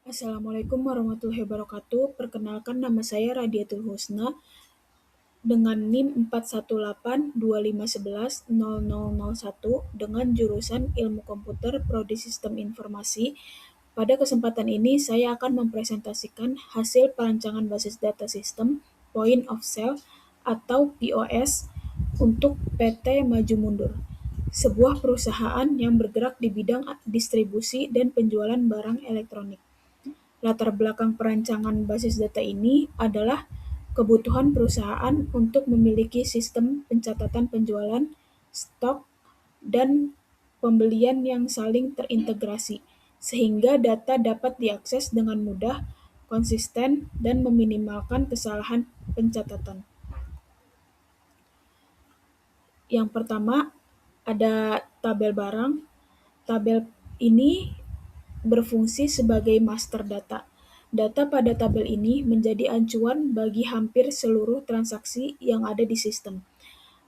Assalamualaikum warahmatullahi wabarakatuh. Perkenalkan nama saya Radiatul Husna dengan NIM 41825110001 dengan jurusan Ilmu Komputer Prodi Sistem Informasi. Pada kesempatan ini saya akan mempresentasikan hasil perancangan basis data sistem Point of Sale atau POS untuk PT Maju Mundur, sebuah perusahaan yang bergerak di bidang distribusi dan penjualan barang elektronik. Latar belakang perancangan basis data ini adalah kebutuhan perusahaan untuk memiliki sistem pencatatan penjualan, stok, dan pembelian yang saling terintegrasi, sehingga data dapat diakses dengan mudah, konsisten, dan meminimalkan kesalahan pencatatan. Yang pertama, ada tabel barang. Tabel ini berfungsi sebagai master data. Data pada tabel ini menjadi acuan bagi hampir seluruh transaksi yang ada di sistem.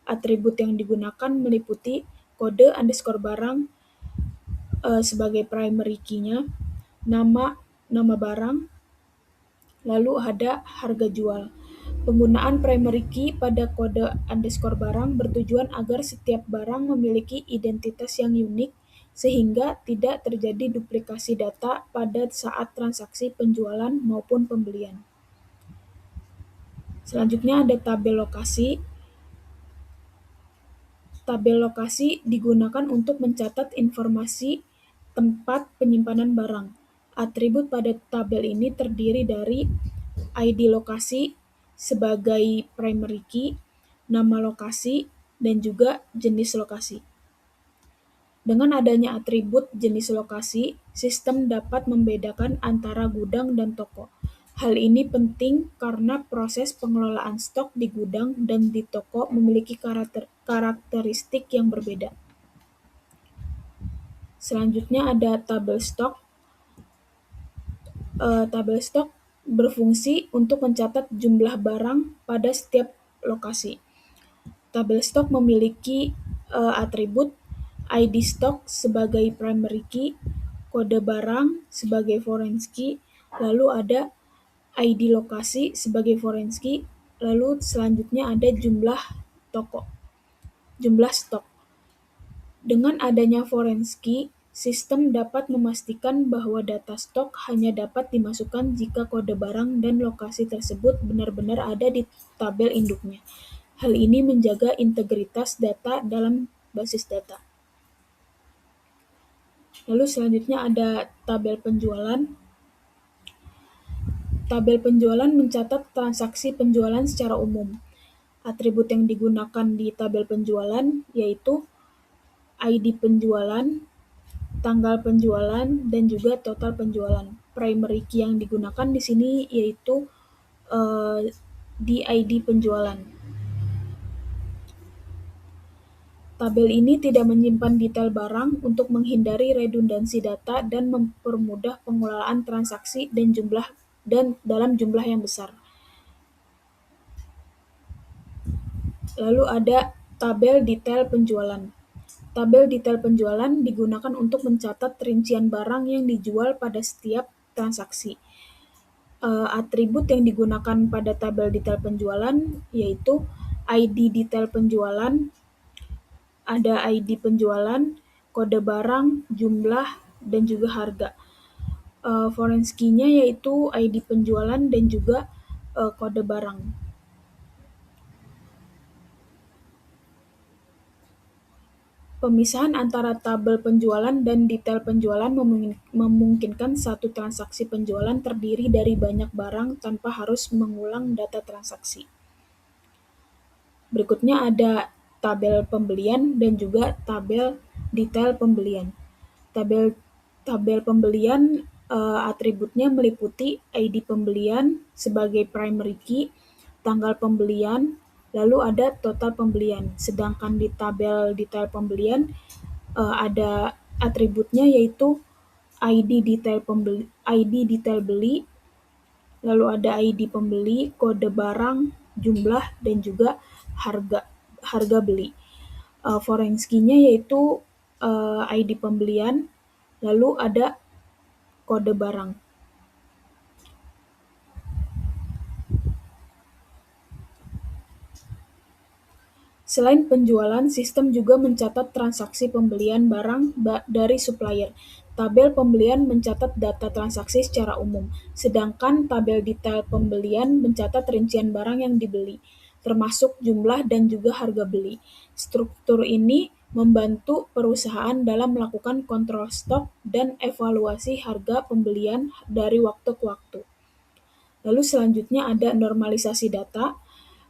Atribut yang digunakan meliputi kode underscore barang sebagai primary key-nya, nama barang, lalu ada harga jual. Penggunaan primary key pada kode underscore barang bertujuan agar setiap barang memiliki identitas yang unik sehingga tidak terjadi duplikasi data pada saat transaksi penjualan maupun pembelian. Selanjutnya ada tabel lokasi. Tabel lokasi digunakan untuk mencatat informasi tempat penyimpanan barang. Atribut pada tabel ini terdiri dari ID lokasi sebagai primary key, nama lokasi, dan juga jenis lokasi. Dengan adanya atribut jenis lokasi, sistem dapat membedakan antara gudang dan toko. Hal ini penting karena proses pengelolaan stok di gudang dan di toko memiliki karakteristik yang berbeda. Selanjutnya ada tabel stok. Tabel stok berfungsi untuk mencatat jumlah barang pada setiap lokasi. Tabel stok memiliki atribut ID stok sebagai primary key, kode barang sebagai foreign key, lalu ada ID lokasi sebagai foreign key, lalu selanjutnya ada jumlah stok. Dengan adanya foreign key, sistem dapat memastikan bahwa data stok hanya dapat dimasukkan jika kode barang dan lokasi tersebut benar-benar ada di tabel induknya. Hal ini menjaga integritas data dalam basis data. Lalu selanjutnya ada tabel penjualan. Tabel penjualan mencatat transaksi penjualan secara umum. Atribut yang digunakan di tabel penjualan yaitu ID penjualan, tanggal penjualan, dan juga total penjualan. Primary key yang digunakan di sini yaitu di ID penjualan. Tabel ini tidak menyimpan detail barang untuk menghindari redundansi data dan mempermudah pengelolaan transaksi dan dalam jumlah yang besar. Lalu ada tabel detail penjualan. Tabel detail penjualan digunakan untuk mencatat rincian barang yang dijual pada setiap transaksi. Atribut yang digunakan pada tabel detail penjualan yaitu ID detail penjualan, ada ID penjualan, kode barang, jumlah, dan juga harga. Foreign key-nya yaitu ID penjualan dan juga kode barang. Pemisahan antara tabel penjualan dan detail penjualan memungkinkan satu transaksi penjualan terdiri dari banyak barang tanpa harus mengulang data transaksi. Berikutnya ada tabel pembelian dan juga tabel detail pembelian. Tabel pembelian atributnya meliputi ID pembelian sebagai primary key, tanggal pembelian, lalu ada total pembelian. Sedangkan di tabel detail pembelian ada atributnya yaitu ID detail beli, lalu ada ID pembeli, kode barang, jumlah, dan juga harga beli. Foreign key-nya yaitu ID pembelian, lalu ada kode barang. Selain penjualan, sistem juga mencatat transaksi pembelian barang dari supplier. Tabel pembelian mencatat data transaksi secara umum, sedangkan tabel detail pembelian mencatat rincian barang yang dibeli, termasuk jumlah dan juga harga beli. Struktur ini membantu perusahaan dalam melakukan kontrol stok dan evaluasi harga pembelian dari waktu ke waktu. Lalu selanjutnya ada normalisasi data.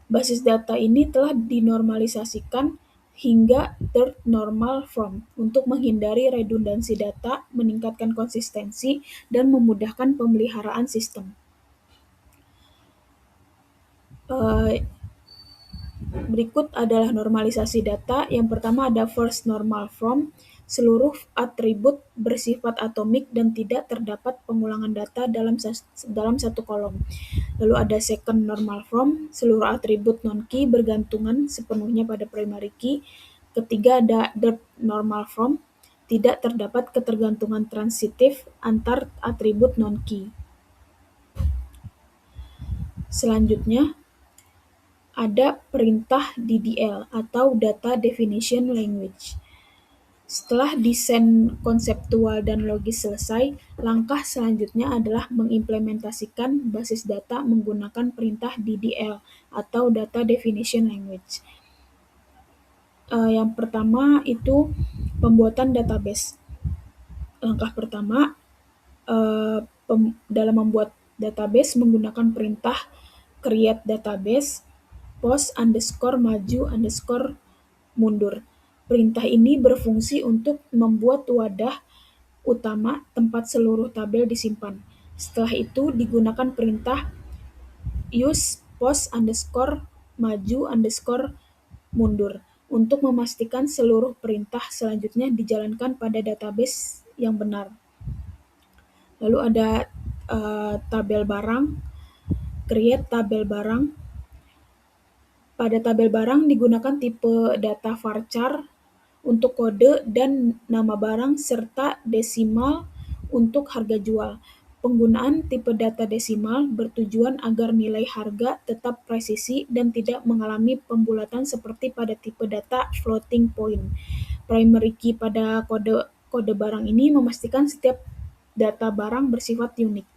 Basis data ini telah dinormalisasikan hingga third normal form untuk menghindari redundansi data, meningkatkan konsistensi, dan memudahkan pemeliharaan sistem. Berikut adalah normalisasi data. Yang pertama ada first normal form. Seluruh atribut bersifat atomik dan tidak terdapat pengulangan data dalam satu kolom. Lalu ada second normal form. Seluruh atribut non-key bergantungan sepenuhnya pada primary key. Ketiga ada third normal form. Tidak terdapat ketergantungan transitif antar atribut non-key. Selanjutnya ada perintah DDL atau Data Definition Language. Setelah desain konseptual dan logis selesai, langkah selanjutnya adalah mengimplementasikan basis data menggunakan perintah DDL atau Data Definition Language. Yang pertama itu pembuatan database. Langkah pertama dalam membuat database menggunakan perintah create database post_maju_mundur. Perintah ini berfungsi untuk membuat wadah utama tempat seluruh tabel disimpan. Setelah itu digunakan perintah use post_maju_mundur untuk memastikan seluruh perintah selanjutnya dijalankan pada database yang benar. Lalu ada tabel barang, create tabel barang. Pada tabel barang digunakan tipe data varchar untuk kode dan nama barang serta desimal untuk harga jual. Penggunaan tipe data desimal bertujuan agar nilai harga tetap presisi dan tidak mengalami pembulatan seperti pada tipe data floating point. Primary key pada kode barang ini memastikan setiap data barang bersifat unik.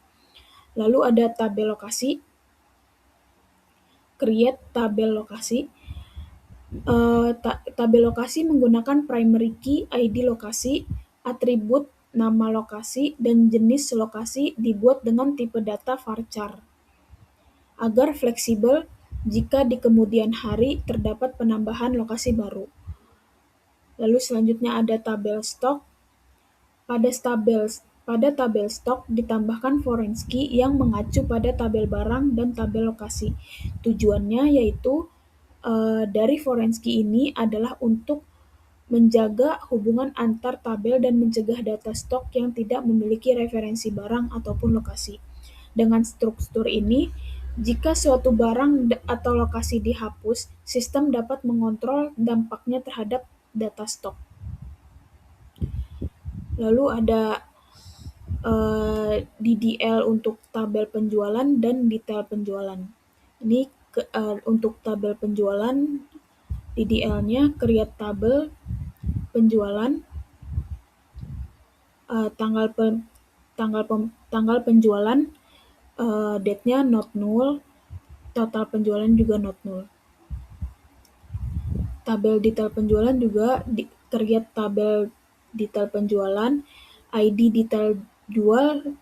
Lalu ada tabel lokasi, create tabel lokasi. Tabel lokasi menggunakan primary key, ID lokasi, atribut nama lokasi, dan jenis lokasi dibuat dengan tipe data varchar agar fleksibel jika di kemudian hari terdapat penambahan lokasi baru. Lalu selanjutnya ada tabel stok. Pada tabel stok ditambahkan foreign key yang mengacu pada tabel barang dan tabel lokasi. Tujuannya yaitu dari foreign key ini adalah untuk menjaga hubungan antar tabel dan mencegah data stok yang tidak memiliki referensi barang ataupun lokasi. Dengan struktur ini, jika suatu barang atau lokasi dihapus, sistem dapat mengontrol dampaknya terhadap data stok. Lalu ada DDL untuk tabel penjualan dan detail penjualan. Ini untuk tabel penjualan, DDL-nya create tabel penjualan, tanggal penjualan, date-nya not null, total penjualan juga not null. Tabel detail penjualan juga create tabel detail penjualan, ID detail jual,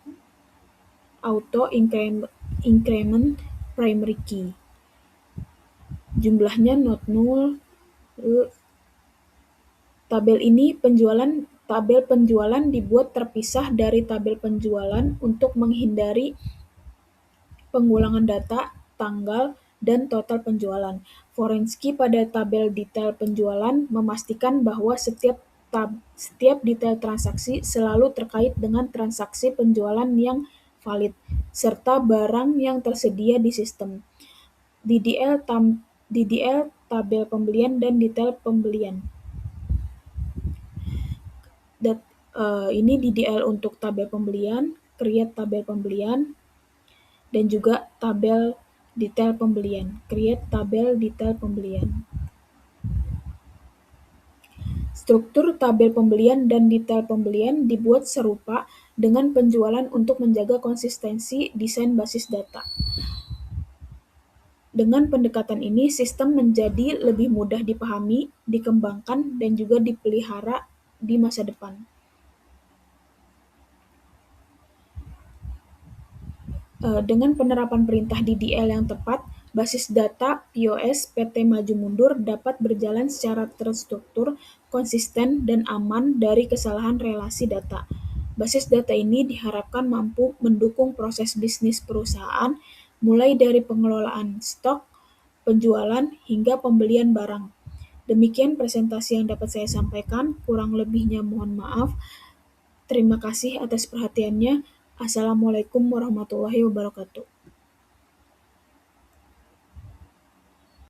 auto increment primary key. Jumlahnya not null. Tabel penjualan dibuat terpisah dari tabel penjualan untuk menghindari pengulangan data, tanggal, dan total penjualan. Foreign key pada tabel detail penjualan memastikan bahwa setiap detail transaksi selalu terkait dengan transaksi penjualan yang valid, serta barang yang tersedia di sistem. DDL tabel pembelian dan detail pembelian. Ini DDL untuk tabel pembelian, create tabel pembelian, dan juga tabel detail pembelian, create tabel detail pembelian. Struktur tabel pembelian dan detail pembelian dibuat serupa dengan penjualan untuk menjaga konsistensi desain basis data. Dengan pendekatan ini, sistem menjadi lebih mudah dipahami, dikembangkan, dan juga dipelihara di masa depan. Dengan penerapan perintah DDL yang tepat, basis data POS PT Maju Mundur dapat berjalan secara terstruktur, konsisten, dan aman dari kesalahan relasi data. Basis data ini diharapkan mampu mendukung proses bisnis perusahaan, mulai dari pengelolaan stok, penjualan, hingga pembelian barang. Demikian presentasi yang dapat saya sampaikan, kurang lebihnya mohon maaf. Terima kasih atas perhatiannya. Assalamualaikum warahmatullahi wabarakatuh.